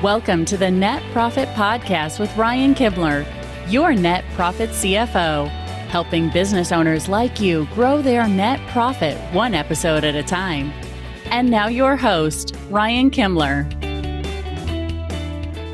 Welcome to the Net Profit Podcast with Ryan Kibler, your net profit CFO, helping business owners like you grow their net profit one episode at a time. And now your host, Ryan Kibler.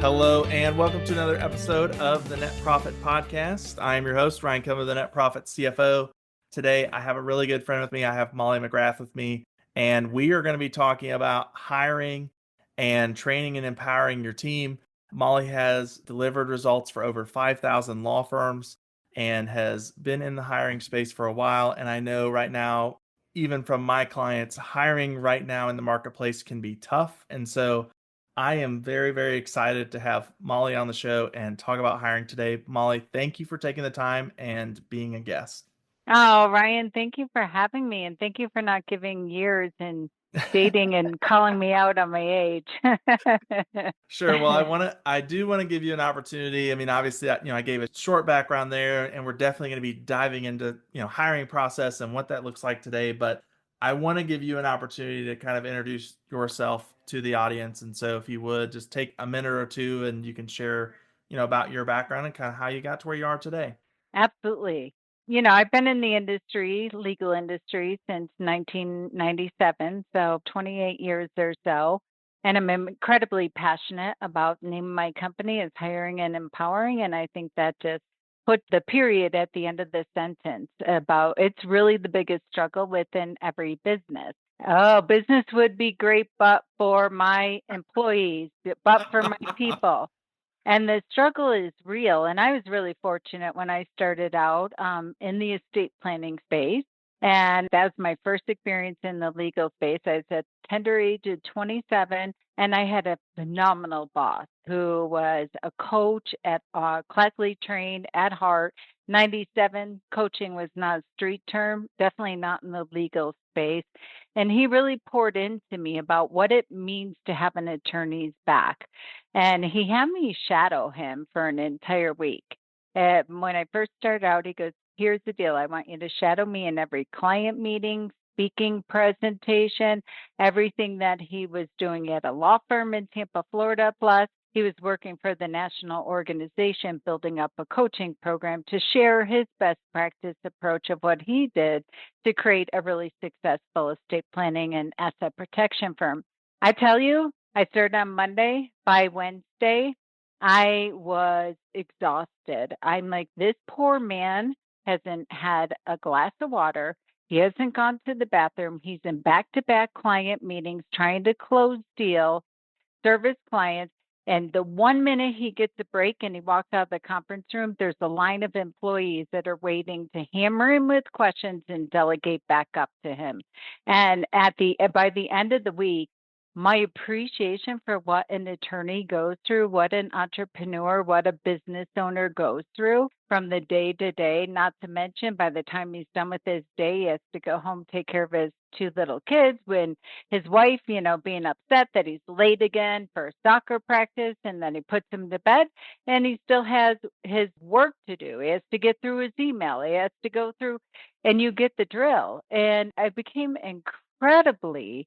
Hello, and welcome to another episode of the Net Profit Podcast. I am your host, Ryan Kibler, the Net Profit CFO. Today, I have a really good friend with me. I have Molly McGrath with me, and we are going to be talking about hiring and training and empowering your team. Molly has delivered results for over 5,000 law firms and has been in the hiring space for a while. And I know right now, even from my clients, hiring right now in the marketplace can be tough. And so I am very, very excited to have Molly on the show and talk about hiring today. Molly, thank you for taking the time and being a guest. Oh, Ryan, thank you for having me, and thank you for not giving years and dating and calling me out on my age. Sure. Well, I do want to give you an opportunity. I mean, obviously, I gave a short background there, and we're definitely going to be diving into, hiring process and what that looks like today. But I want to give you an opportunity to kind of introduce yourself to the audience. And so if you would just take a minute or two and you can share, about your background and kind of how you got to where you are today. Absolutely. I've been in the legal industry, since 1997, so 28 years or so. And I'm incredibly passionate about naming my company as hiring and empowering. And I think that just put the period at the end of the sentence about it's really the biggest struggle within every business. Oh, business would be great, but for my employees, but for my people. And the struggle is real. And I was really fortunate when I started out in the estate planning space. And that was my first experience in the legal space. I was at tender age of 27, and I had a phenomenal boss who was a coach at classically trained at heart. 97 coaching was not a street term, definitely not in the legal space. And he really poured into me about what it means to have an attorney's back. And he had me shadow him for an entire week. When I first started out, he goes, "Here's the deal. I want you to shadow me in every client meeting, speaking presentation, everything that he was doing at a law firm in Tampa, Florida. Plus, he was working for the national organization, building up a coaching program to share his best practice approach of what he did to create a really successful estate planning and asset protection firm." I tell you, I started on Monday. By Wednesday, I was exhausted. I'm like, this poor man hasn't had a glass of water. He hasn't gone to the bathroom. He's in back-to-back client meetings trying to close deal, service clients. And the 1 minute he gets a break and he walks out of the conference room, there's a line of employees that are waiting to hammer him with questions and delegate back up to him. And by the end of the week, my appreciation for what an attorney goes through, what an entrepreneur, what a business owner goes through from the day to day, not to mention by the time he's done with his day, he has to go home, take care of his two little kids, when his wife, being upset that he's late again for soccer practice, and then he puts him to bed, and he still has his work to do. He has to get through his email. He has to go through, and you get the drill. And I became incredibly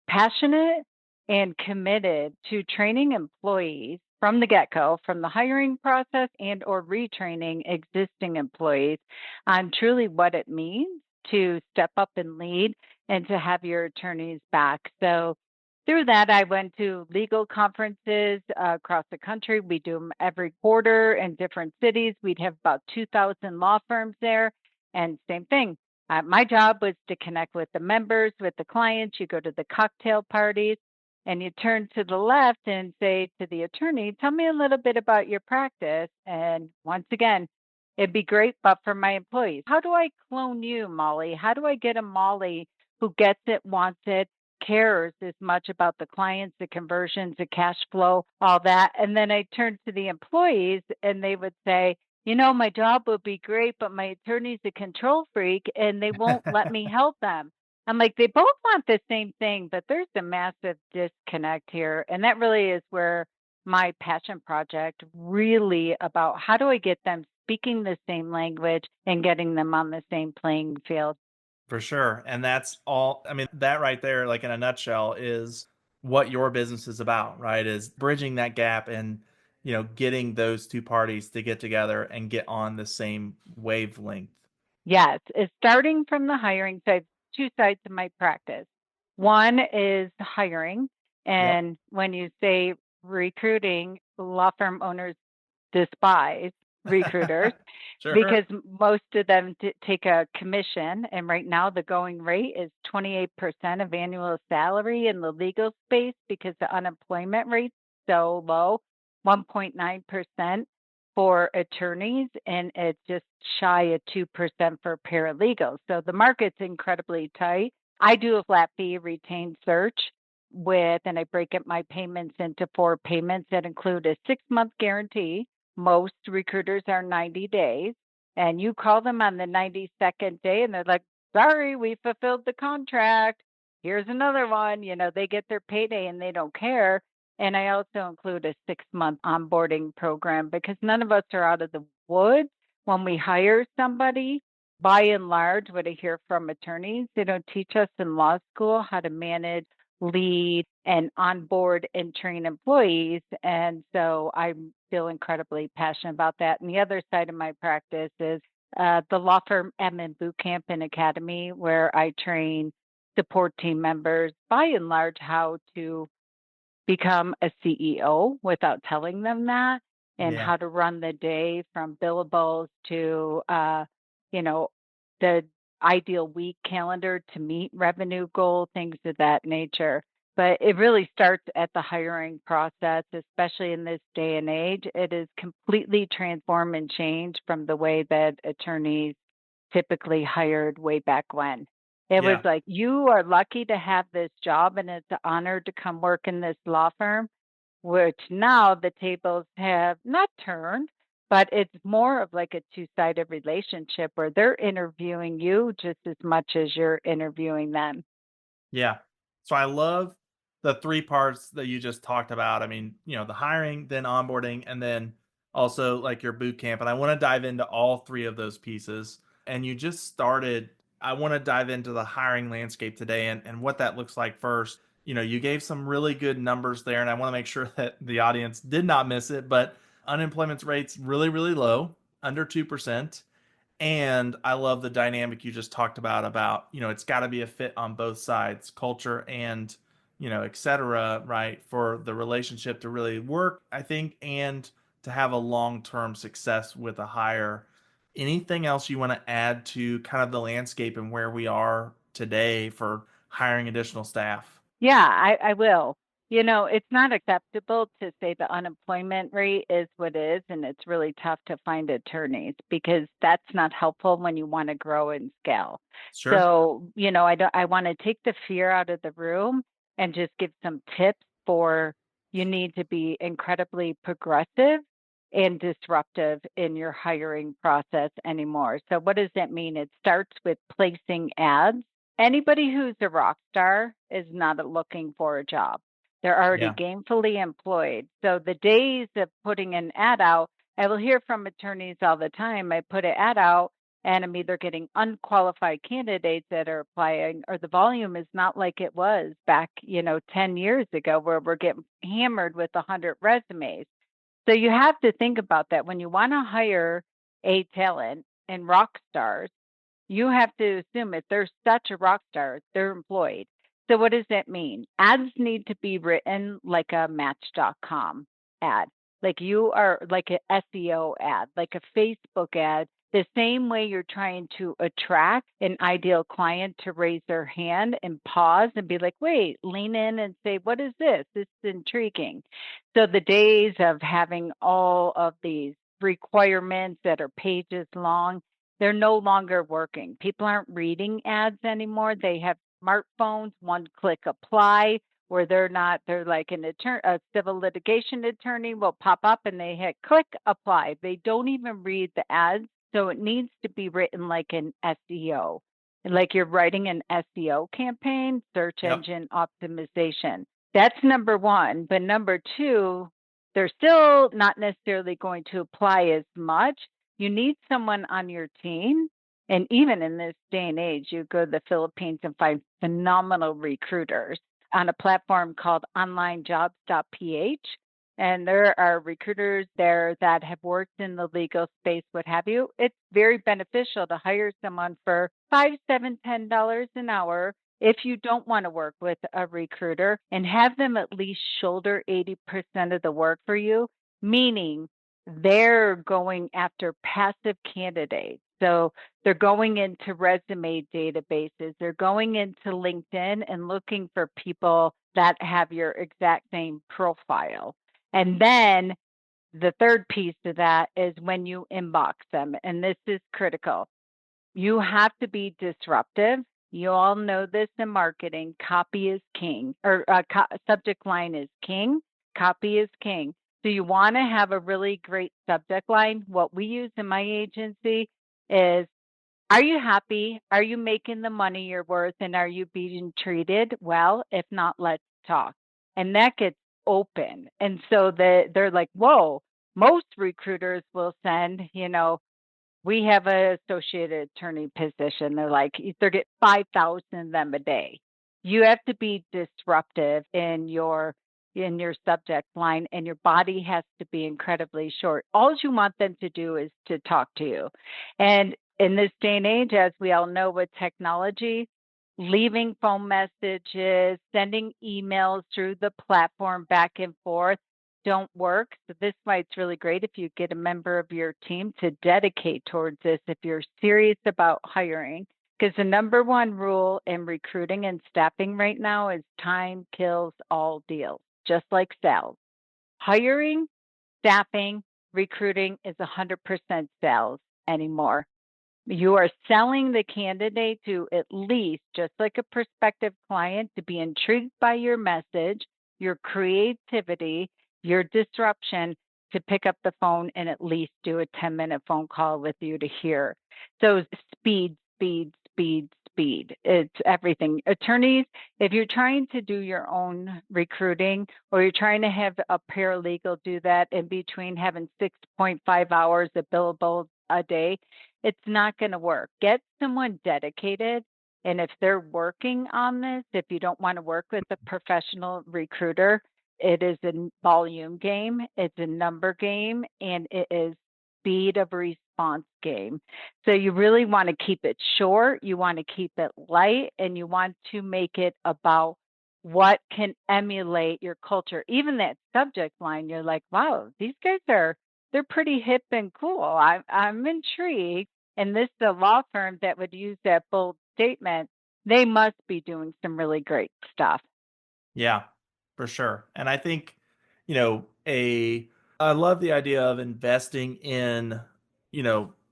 passionate and committed to training employees from the get-go, from the hiring process and or retraining existing employees on truly what it means to step up and lead and to have your attorneys back. So through that, I went to legal conferences across the country. We do them every quarter in different cities. We'd have about 2,000 law firms there. And same thing. My job was to connect with the members, with the clients. You go to the cocktail parties and you turn to the left and say to the attorney, "Tell me a little bit about your practice." And once again, it'd be great, but for my employees, how do I clone you, Molly? How do I get a Molly who gets it, wants it, cares as much about the clients, the conversions, the cash flow, all that? And then I turn to the employees and they would say, "My job would be great, but my attorney's a control freak and they won't let me help them." I'm like, they both want the same thing, but there's a massive disconnect here. And that really is where my passion project really about how do I get them speaking the same language and getting them on the same playing field. For sure. And that's all. I mean, that right there, like in a nutshell, is what your business is about, right? Is bridging that gap and, getting those two parties to get together and get on the same wavelength. Yes, it's starting from the hiring side, two sides of my practice. One is hiring. Yep. And when you say recruiting, law firm owners despise recruiters Sure. because most of them take a commission. And right now, the going rate is 28% of annual salary in the legal space because the unemployment rate's so low, 1.9% for attorneys, and it's just shy of 2% for paralegals. So the market's incredibly tight. I do a flat fee retained search and I break up my payments into 4 payments that include a 6-month guarantee. Most recruiters are 90 days, and you call them on the 92nd day and they're like, sorry, we fulfilled the contract. Here's another one. They get their payday and they don't care. And I also include a 6-month onboarding program because none of us are out of the woods when we hire somebody. By and large, what I hear from attorneys, they don't teach us in law school how to manage, lead, and onboard and train employees. And so I feel incredibly passionate about that. And the other side of my practice is the law firm admin boot camp and academy, where I train support team members by and large how to become a CEO without telling them that, and Yeah. how to run the day from billables to, you know, the ideal week calendar to meet revenue goal, things of that nature. But it really starts at the hiring process, especially in this day and age. It is completely transformed and changed from the way that attorneys typically hired way back when. It was Yeah. like, you are lucky to have this job and it's an honor to come work in this law firm, which now the tables have not turned, but it's more of like a two-sided relationship where they're interviewing you just as much as you're interviewing them. Yeah. So I love the three parts that you just talked about. I mean, the hiring, then onboarding, and then also like your boot camp. And I want to dive into all three of those pieces. And you just started, I want to dive into the hiring landscape today and what that looks like first. You gave some really good numbers there, and I want to make sure that the audience did not miss it. But unemployment rates really, really low, under 2%. And I love the dynamic you just talked about, it's got to be a fit on both sides, culture and, et cetera, right? For the relationship to really work, I think, and to have a long-term success with a hire. Anything else you want to add to kind of the landscape and where we are today for hiring additional staff? Yeah, I will. It's not acceptable to say the unemployment rate is what is, and it's really tough to find attorneys because that's not helpful when you want to grow and scale. Sure. So, I want to take the fear out of the room and just give some tips for you need to be incredibly progressive and disruptive in your hiring process anymore. So, what does that mean? It starts with placing ads. Anybody who's a rock star is not looking for a job. They're already Yeah. gainfully employed. So the days of putting an ad out, I will hear from attorneys all the time. I put an ad out and I'm either getting unqualified candidates that are applying, or the volume is not like it was back, 10 years ago, where we're getting hammered with 100 resumes. So you have to think about that when you want to hire a talent and rock stars. You have to assume if they're such a rock star, they're employed. So what does that mean? Ads need to be written like a Match.com ad. Like you are like an SEO ad, like a Facebook ad, the same way you're trying to attract an ideal client to raise their hand and pause and be like, wait, lean in and say, what is this? This is intriguing. So the days of having all of these requirements that are pages long, they're no longer working. People aren't reading ads anymore. They have smartphones, one click apply, where they're like a civil litigation attorney will pop up and they hit click apply. They don't even read the ads. So it needs to be written like an SEO, like you're writing an SEO campaign, search Yep. engine optimization. That's number one. But number two, they're still not necessarily going to apply as much. You need someone on your team. And even in this day and age, you go to the Philippines and find phenomenal recruiters. on a platform called onlinejobs.ph. And there are recruiters there that have worked in the legal space, what have you. It's very beneficial to hire someone for $5, $7, $10 an hour if you don't want to work with a recruiter, and have them at least shoulder 80% of the work for you, meaning they're going after passive candidates. So they're going into resume databases. They're going into LinkedIn and looking for people that have your exact same profile. And then the third piece of that is when you inbox them, and this is critical. You have to be disruptive. You all know this in marketing. Copy is king, or subject line is king. Copy is king. So you want to have a really great subject line. What we use in my agency is, are you happy? Are you making the money you're worth? And are you being treated well? If not, let's talk. And that gets open. And so they're like, whoa, most recruiters will send, we have an associated attorney position. They're like, they're get 5,000 of them a day. You have to be disruptive in your subject line, and your body has to be incredibly short. All you want them to do is to talk to you. And in this day and age, as we all know with technology, leaving phone messages, sending emails through the platform back and forth don't work. So this is why it's really great if you get a member of your team to dedicate towards this if you're serious about hiring. Because the number one rule in recruiting and staffing right now is time kills all deals, just like sales. Hiring, staffing, recruiting is 100% sales anymore. You are selling the candidate to at least, just like a prospective client, to be intrigued by your message, your creativity, your disruption, to pick up the phone and at least do a 10-minute phone call with you to hear. So speed, speed, speed, speed. It's everything. Attorneys, if you're trying to do your own recruiting, or you're trying to have a paralegal do that in between having 6.5 hours of billable a day, it's not going to work. Get someone dedicated. And if they're working on this, if you don't want to work with a professional recruiter, it is a volume game, it's a number game, and it is speed of response game. So you really want to keep it short, you want to keep it light, and you want to make it about what can emulate your culture. Even that subject line, you're like, wow, these guys they're pretty hip and cool. I'm intrigued. And this is a law firm that would use that bold statement. They must be doing some really great stuff. Yeah, for sure. And I think, I love the idea of investing in,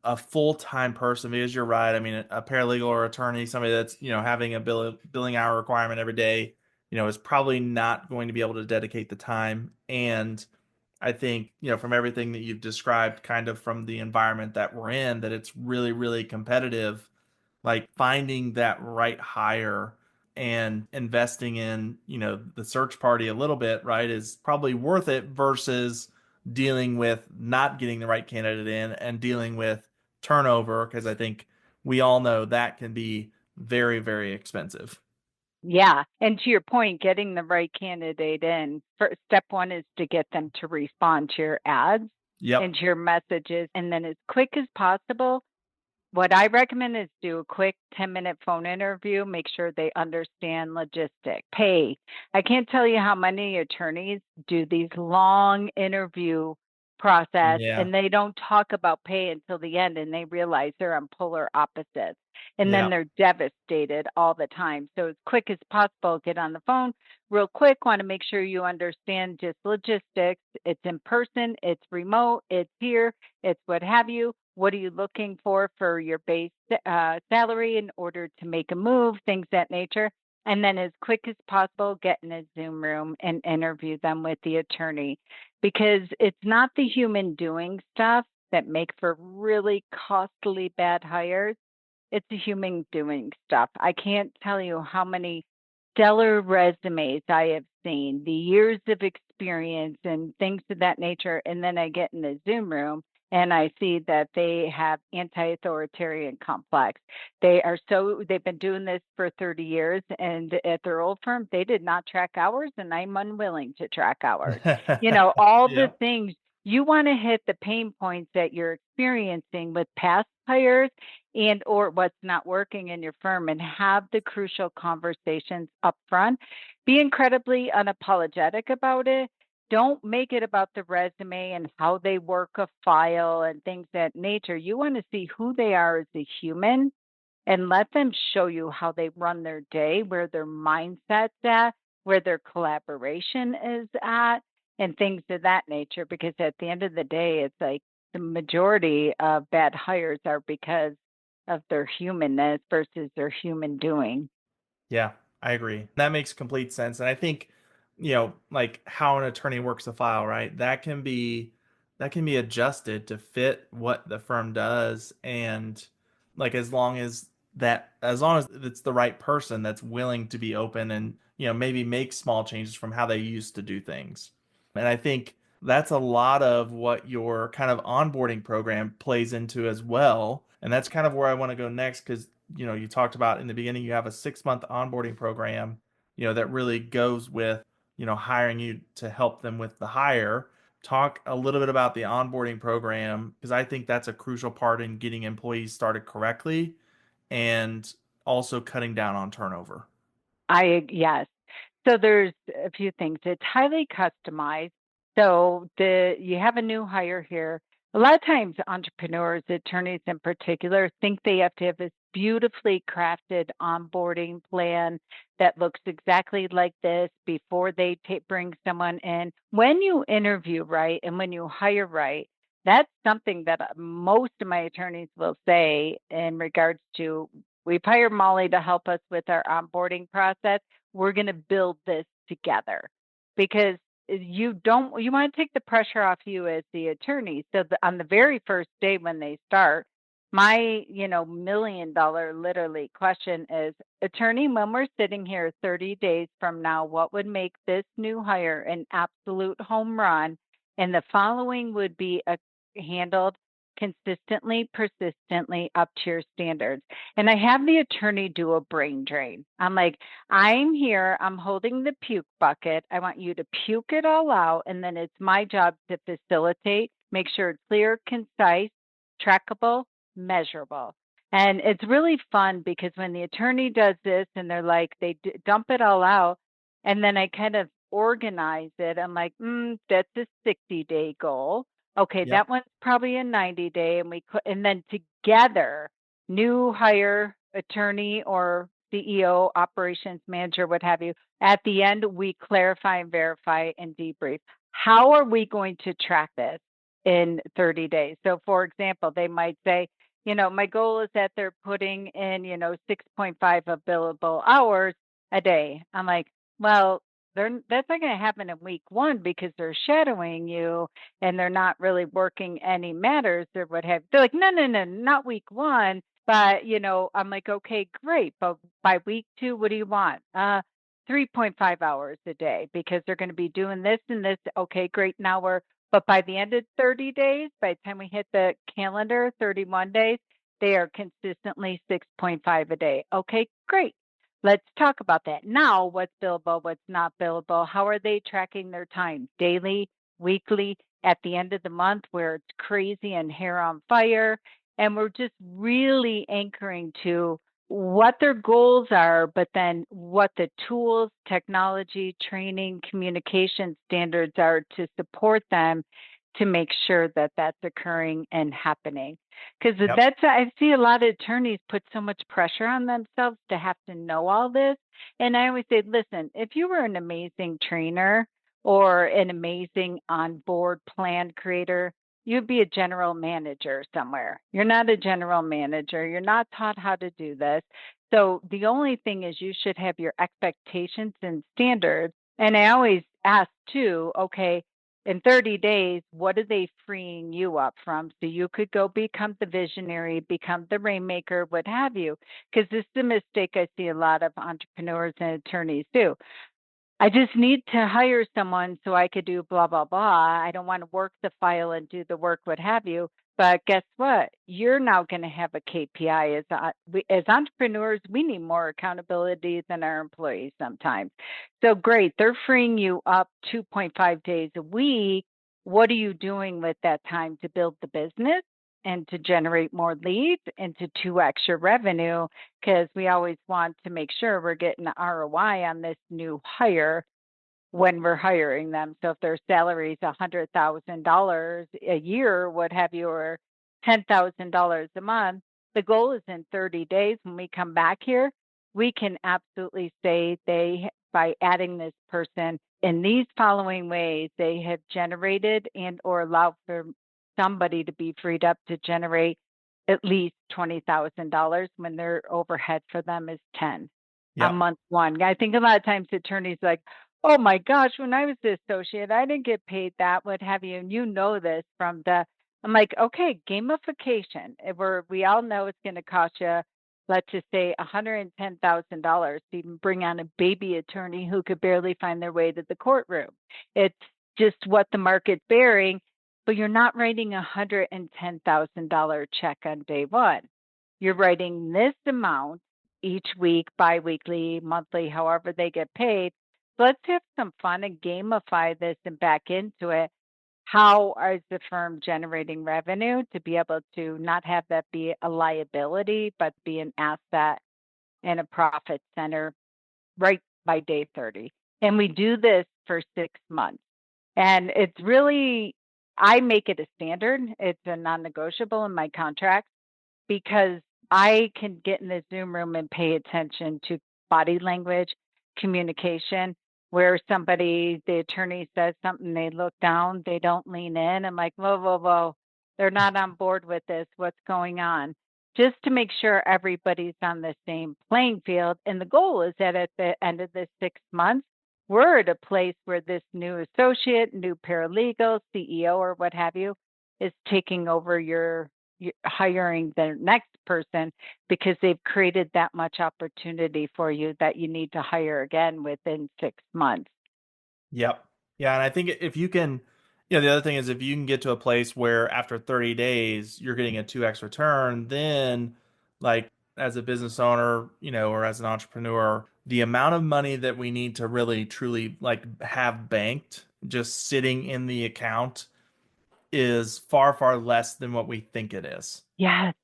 a full-time person, because you're right. I mean, a paralegal or attorney, somebody that's, having a billing hour requirement every day, is probably not going to be able to dedicate the time. And I think, from everything that you've described, kind of from the environment that we're in, that it's really, really competitive. Like finding that right hire and investing in, the search party a little bit, right, is probably worth it versus dealing with not getting the right candidate in and dealing with turnover, because I think we all know that can be very, very expensive. Yeah. And to your point, getting the right candidate in, step one is to get them to respond to your ads and Yep. to your messages. And then as quick as possible, what I recommend is do a quick 10-minute phone interview. Make sure they understand logistic, pay. I can't tell you how many attorneys do these long interview process, Yeah. and they don't talk about pay until the end, and they realize they're on polar opposites. And then Yeah. they're devastated all the time. So as quick as possible, get on the phone real quick. Want to make sure you understand just logistics. It's in person, it's remote, it's here, it's what have you. What are you looking for your base salary in order to make a move, things that nature. And then as quick as possible, get in a Zoom room and interview them with the attorney, because it's not the human doing stuff that make for really costly bad hires. It's the human doing stuff. I can't tell you how many stellar resumes I have seen, the years of experience and things of that nature. And then I get in the Zoom room and I see that they have anti-authoritarian complex. They've been doing this for 30 years, and at their old firm, they did not track hours, and I'm unwilling to track hours. All the Yep. things you want to hit the pain points that you're experiencing with past hires and or what's not working in your firm, and have the crucial conversations up front. Be incredibly unapologetic about it. Don't make it about the resume and how they work a file and things of that nature. You want to see who they are as a human, and let them show you how they run their day, where their mindset's at, where their collaboration is at, and things of that nature. Because at the end of the day, it's like the majority of bad hires are because of their humanness versus their human doing. Yeah, I agree. That makes complete sense. And I think, like how an attorney works a file, right? That can be adjusted to fit what the firm does. And like as long as it's the right person that's willing to be open and, maybe make small changes from how they used to do things. And I think that's a lot of what your kind of onboarding program plays into as well. And that's kind of where I want to go next because you talked about in the beginning, you have a 6-month onboarding program, that really goes with, hiring you to help them with the hire. Talk a little bit about the onboarding program because I think that's a crucial part in getting employees started correctly and also cutting down on turnover. Yes. So there's a few things. It's highly customized. So you have a new hire here. A lot of times entrepreneurs, attorneys in particular, think they have to have this beautifully crafted onboarding plan that looks exactly like this before they bring someone in. When you interview right and when you hire right, that's something that most of my attorneys will say in regards to, we've hired Molly to help us with our onboarding process. We're going to build this together, because you want to take the pressure off you as the attorney. So on the very first day when they start, my $1 million literally question is, attorney, when we're sitting here 30 days from now, what would make this new hire an absolute home run? And the following would be handled consistently, persistently, up to your standards. And I have the attorney do a brain drain. I'm like, I'm here, I'm holding the puke bucket. I want you to puke it all out. And then it's my job to facilitate, make sure it's clear, concise, trackable, measurable. And it's really fun because when the attorney does this and they're like, dump it all out. And then I kind of organize it. I'm like, that's a 60-day goal. Okay, Yep. that one's probably a 90-day. And then together, new hire, attorney or CEO, operations manager, what have you. At the end, we clarify and verify and debrief. How are we going to track this in 30 days? So, for example, they might say, my goal is that they're putting in, 6.5 of billable hours a day. I'm like, well, that's not going to happen in week one because they're shadowing you and they're not really working any matters or what have. They're like, no, no, no, not week one. But, I'm like, okay, great. But by week two, what do you want? 3.5 hours a day because they're going to be doing this and this. Okay, great. But by the end of 30 days, by the time we hit the calendar, 31 days, they are consistently 6.5 a day. Okay, great. Let's talk about that. Now, what's billable, what's not billable? How are they tracking their time? Daily, weekly, at the end of the month where it's crazy and hair on fire? And we're just really anchoring to what their goals are, but then what the tools, technology, training, communication standards are to support them to make sure that that's occurring and happening. Because Yep. I see a lot of attorneys put so much pressure on themselves to have to know all this. And I always say, listen, if you were an amazing trainer or an amazing onboard plan creator, you'd be a general manager somewhere. You're not a general manager. You're not taught how to do this. So the only thing is you should have your expectations and standards. And I always ask too, okay, in 30 days, what are they freeing you up from? So you could go become the visionary, become the rainmaker, what have you. Because this is a mistake I see a lot of entrepreneurs and attorneys do. I just need to hire someone so I could do blah, blah, blah. I don't want to work the file and do the work, what have you. But guess what? You're now going to have a KPI. As entrepreneurs, we need more accountability than our employees sometimes. So great. They're freeing you up 2.5 days a week. What are you doing with that time to build the business and to generate more leads and to 2x your revenue? Because we always want to make sure we're getting the ROI on this new hire when we're hiring them. So if their salary is $100,000 a year, what have you, or $10,000 a month, the goal is in 30 days. When we come back here, we can absolutely say by adding this person in these following ways, they have generated and or allowed for somebody to be freed up to generate at least $20,000 when their overhead for them is 10 on Yep. month one. I think a lot of times attorneys like, oh my gosh, when I was the associate, I didn't get paid that, what have you. And you know this from I'm like, okay, gamification. Where we all know it's going to cost you, let's just say $110,000 to even bring on a baby attorney who could barely find their way to the courtroom. It's just what the market's bearing, but you're not writing a $110,000 check on day one. You're writing this amount each week, biweekly, monthly, however they get paid. Let's have some fun and gamify this and back into it. How is the firm generating revenue to be able to not have that be a liability, but be an asset and a profit center right by day 30? And we do this for 6 months. And it's really, I make it a standard. It's a non-negotiable in my contract because I can get in the Zoom room and pay attention to body language, communication, where the attorney says something, they look down, they don't lean in. I'm like, whoa, whoa, whoa. They're not on board with this. What's going on? Just to make sure everybody's on the same playing field. And the goal is that at the end of the 6 months, we're at a place where this new associate, new paralegal, CEO, or what have you, is taking over you're hiring the next person because they've created that much opportunity for you that you need to hire again within 6 months. Yep. Yeah, and I think if you can, the other thing is if you can get to a place where after 30 days you're getting a 2x return, then like as a business owner, or as an entrepreneur, the amount of money that we need to really truly like have banked just sitting in the account is far, far less than what we think it is, Yes.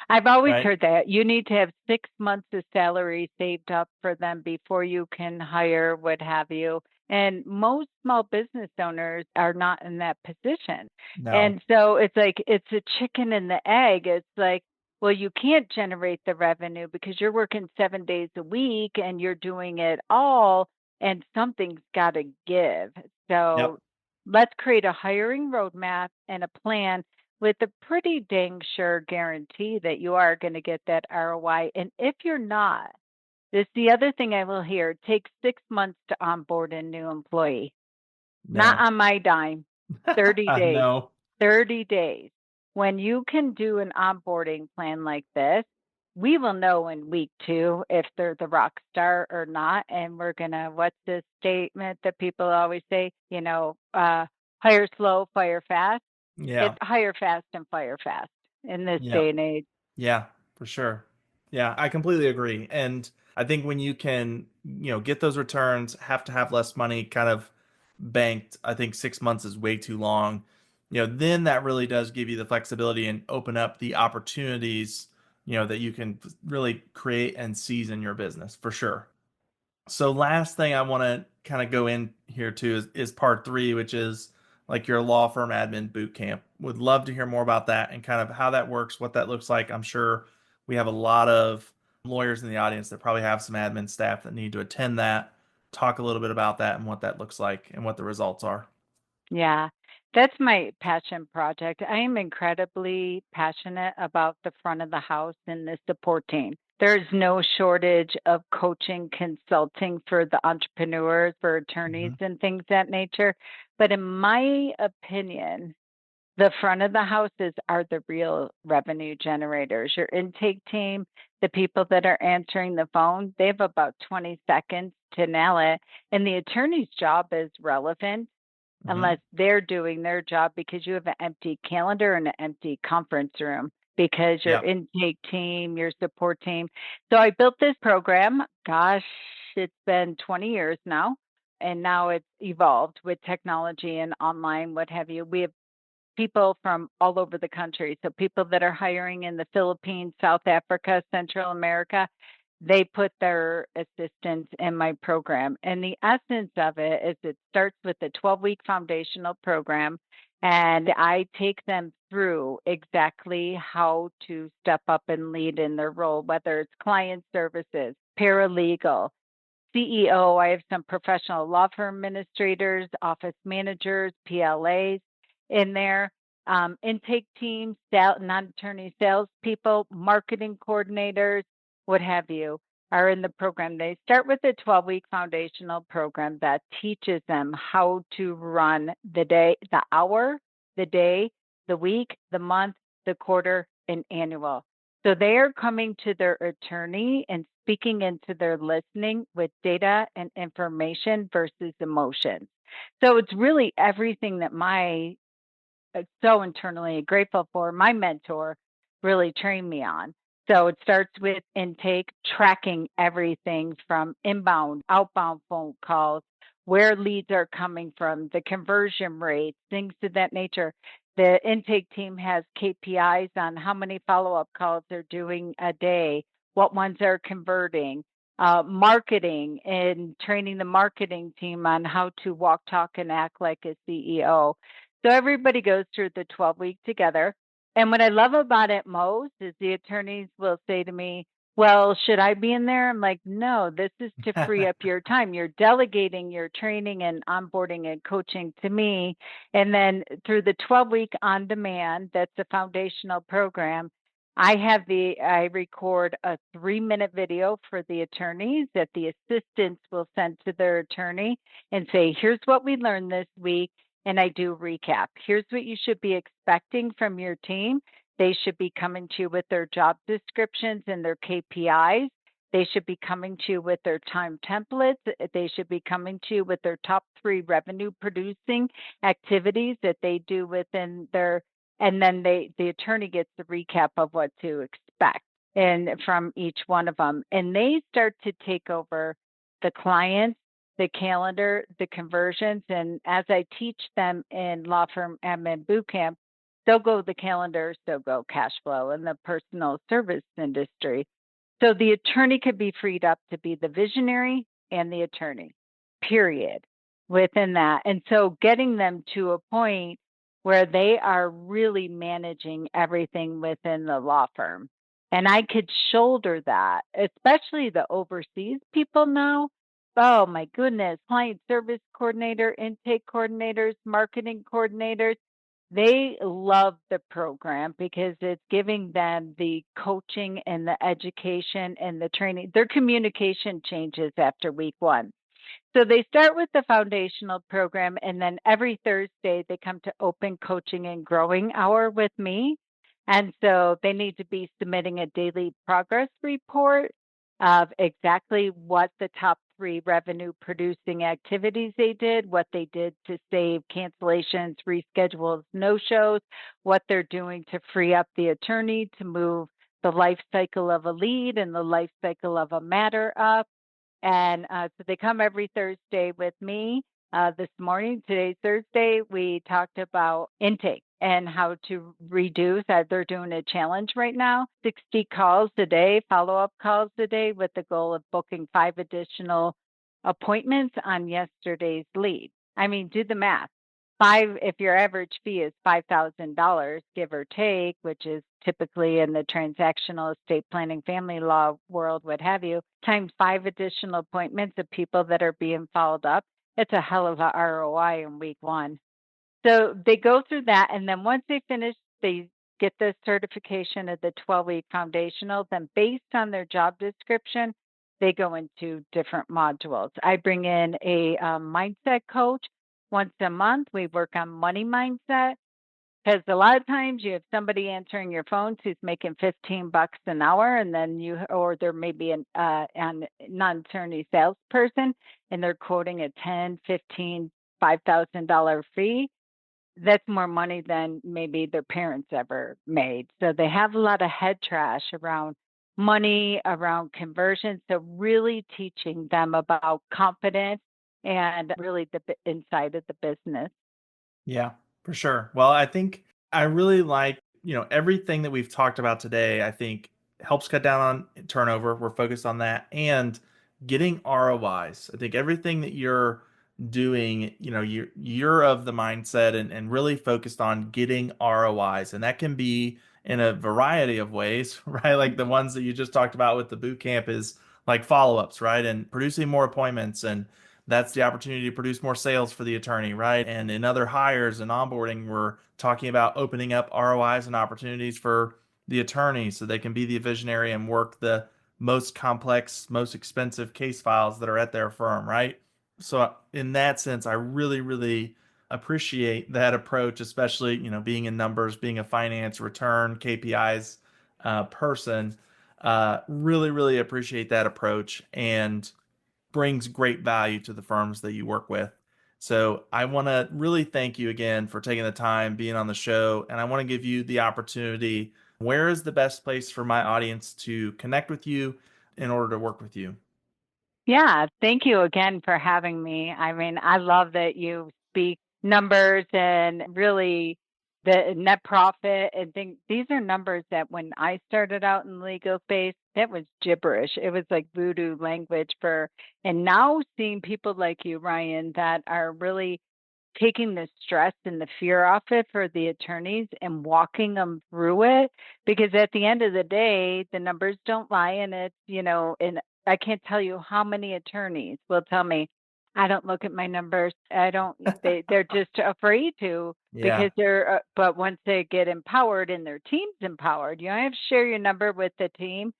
I've always right? heard that you need to have 6 months of salary saved up for them before you can hire, what have you. And most small business owners are not in that position. No. And so it's like it's a chicken and the egg. It's like, well, you can't generate the revenue because you're working 7 days a week and you're doing it all, and something's got to give. Yep. So let's create a hiring roadmap and a plan with a pretty dang sure guarantee that you are going to get that ROI. And if you're not, this the other thing I will hear, it takes 6 months to onboard a new employee. Not No. on my dime. 30 days. No. 30 days. When you can do an onboarding plan like this, we will know in week 2 if they're the rock star or not. And we're going to, what's this statement that people always say? Hire slow, fire fast. It's Yeah. hire fast and fire fast in this Yeah. day and age. Yeah, for sure. Yeah, I completely agree. And I think when you can, get those returns, have to have less money kind of banked, I think 6 months is way too long. Then that really does give you the flexibility and open up the opportunities, that you can really create and seize in your business for sure. So last thing I want to kind of go in here to is part three, which is like your law firm admin boot camp. Would love to hear more about that and kind of how that works, what that looks like. I'm sure we have a lot of lawyers in the audience that probably have some admin staff that need to attend that. Talk a little bit about that and what that looks like and what the results are. Yeah, that's my passion project. I am incredibly passionate about the front of the house and the support team. There's no shortage of coaching, consulting for the entrepreneurs, for attorneys, Hmm. and things that nature. But in my opinion, the front of the houses are the real revenue generators. Your intake team, the people that are answering the phone, they have about 20 seconds to nail it. And the attorney's job is relevant unless they're doing their job, because you have an empty calendar and an empty conference room because your Yep. intake team, your support team. So I built this program. Gosh, it's been 20 years now. And now it's evolved with technology and online, what have you. We have people from all over the country. So people that are hiring in the Philippines, South Africa, Central America, they put their assistants in my program. And the essence of it is it starts with a 12-week foundational program, and I take them through exactly how to step up and lead in their role, whether it's client services, paralegal, CEO. I have some professional law firm administrators, office managers, PLAs in there, intake teams, non-attorney salespeople, marketing coordinators, what have you, are in the program. They start with a 12-week foundational program that teaches them how to run the day, the hour, the day, the week, the month, the quarter, and annual. So they are coming to their attorney and speaking into their listening with data and information versus emotions. So it's really everything that so internally grateful for, my mentor really trained me on. So it starts with intake, tracking everything from inbound, outbound phone calls, where leads are coming from, the conversion rates, things of that nature. The intake team has KPIs on how many follow-up calls they're doing a day, what ones are converting, marketing, and training the marketing team on how to walk, talk, and act like a CEO. So everybody goes through the 12-week together. And what I love about it most is the attorneys will say to me, well, should I be in there? I'm like, no, this is to free up your time. You're delegating your training and onboarding and coaching to me. And then through the 12-week on demand, that's a foundational program, I record a 3-minute video for the attorneys that the assistants will send to their attorney and say, here's what we learned this week. And I do recap. Here's what you should be expecting from your team. They should be coming to you with their job descriptions and their KPIs. They should be coming to you with their time templates. They should be coming to you with their top 3 revenue producing activities that they do within their, and then the attorney gets the recap of what to expect and from each one of them. And they start to take over the clients, the calendar, the conversions. And as I teach them in Law Firm Admin Bootcamp, they'll go the calendars, they'll go cash flow in the personal service industry. So the attorney could be freed up to be the visionary and the attorney, period, within that. And so getting them to a point where they are really managing everything within the law firm. And I could shoulder that, especially the overseas people now. Oh my goodness, client service coordinator, intake coordinators, marketing coordinators, they love the program because it's giving them the coaching and the education and the training. Their communication changes after week 1. So they start with the foundational program, and then every Thursday they come to open coaching and growing hour with me. And so they need to be submitting a daily progress report of exactly what the top 3 revenue producing activities they did, what they did to save cancellations, reschedules, no shows, what they're doing to free up the attorney to move the life cycle of a lead and the life cycle of a matter up. And so they come every Thursday with me. This morning, today's Thursday, we talked about intake and how to reduce. They're doing a challenge right now, 60 calls a day, follow-up calls a day, with the goal of booking 5 additional appointments on yesterday's lead. I mean, do the math. If your average fee is $5,000, give or take, which is typically in the transactional estate planning, family law world, what have you, times 5 additional appointments of people that are being followed up, it's a hell of a ROI in week 1. So they go through that, and then once they finish, they get the certification of the 12-week foundational. Then based on their job description, they go into different modules. I bring in a mindset coach once a month. We work on money mindset. Because a lot of times you have somebody answering your phones who's making $15 an hour, and then or there may be a non-attorney salesperson, and they're quoting a $10, $15, $5,000 fee. That's more money than maybe their parents ever made. So they have a lot of head trash around money, around conversion. So really teaching them about confidence and really the inside of the business. Yeah, for sure. Well, I think I really like, everything that we've talked about today, I think helps cut down on turnover. We're focused on that and getting ROIs. I think everything that you're doing, you're of the mindset and really focused on getting ROIs. And that can be in a variety of ways, right? Like the ones that you just talked about with the boot camp is like follow-ups, right? And producing more appointments, and that's the opportunity to produce more sales for the attorney, right? And in other hires and onboarding, we're talking about opening up ROIs and opportunities for the attorney so they can be the visionary and work the most complex, most expensive case files that are at their firm, right? So in that sense, I really, really appreciate that approach, especially, being in numbers, being a finance return KPIs person. Really, really appreciate that approach and brings great value to the firms that you work with. So I want to really thank you again for taking the time, being on the show, and I want to give you the opportunity. Where is the best place for my audience to connect with you in order to work with you? Yeah, thank you again for having me. I mean, I love that you speak numbers and really the net profit and think these are numbers that when I started out in legal space, that was gibberish. It was like voodoo language and now seeing people like you, Ryan, that are really taking the stress and the fear off it for the attorneys and walking them through it, because at the end of the day the numbers don't lie, and it's and I can't tell you how many attorneys will tell me, I don't look at my numbers, I don't, they're just afraid to, Yeah. because but once they get empowered and their team's empowered, you don't have to share your number with the team,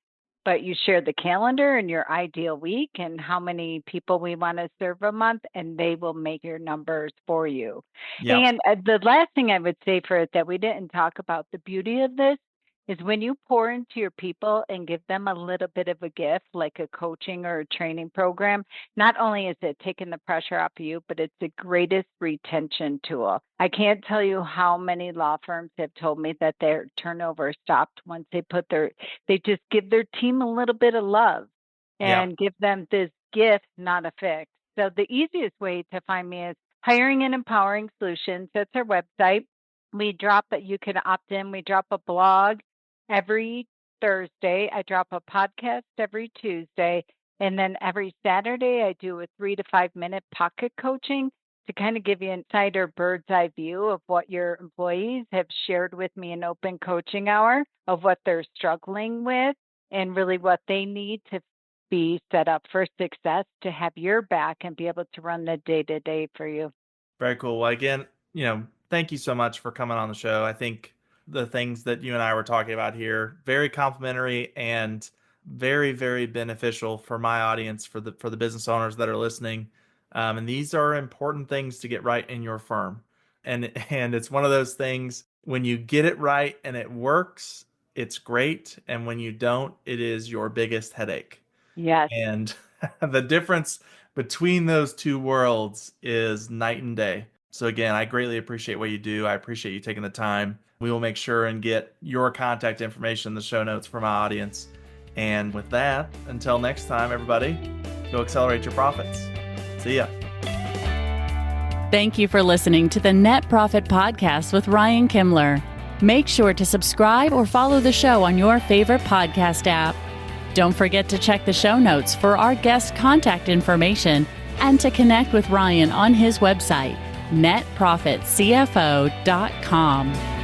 but you share the calendar and your ideal week and how many people we want to serve a month, and they will make your numbers for you. Yeah. And the last thing I would say for it that we didn't talk about, the beauty of this is when you pour into your people and give them a little bit of a gift, like a coaching or a training program, not only is it taking the pressure off of you, but it's the greatest retention tool. I can't tell you how many law firms have told me that their turnover stopped once they just give their team a little bit of love Yeah. and give them this gift, not a fix. So the easiest way to find me is Hiring and Empowering Solutions. That's our website. You can opt in. We drop a blog every Thursday. I drop a podcast every Tuesday. And then every Saturday, I do a 3 to 5 minute pocket coaching to kind of give you an insider bird's eye view of what your employees have shared with me in open coaching hour, of what they're struggling with and really what they need to be set up for success, to have your back and be able to run the day to day for you. Very cool. Well, again, thank you so much for coming on the show. I think the things that you and I were talking about here, very complimentary and very, very beneficial for my audience, for the business owners that are listening. And these are important things to get right in your firm. And it's one of those things, when you get it right and it works, it's great. And when you don't, it is your biggest headache. Yes. And the difference between those two worlds is night and day. So again, I greatly appreciate what you do. I appreciate you taking the time. We will make sure and get your contact information in the show notes for my audience. And with that, until next time, everybody, go accelerate your profits. See ya. Thank you for listening to the Net Profit Podcast with Ryan Kimler. Make sure to subscribe or follow the show on your favorite podcast app. Don't forget to check the show notes for our guest contact information and to connect with Ryan on his website, netprofitcfo.com.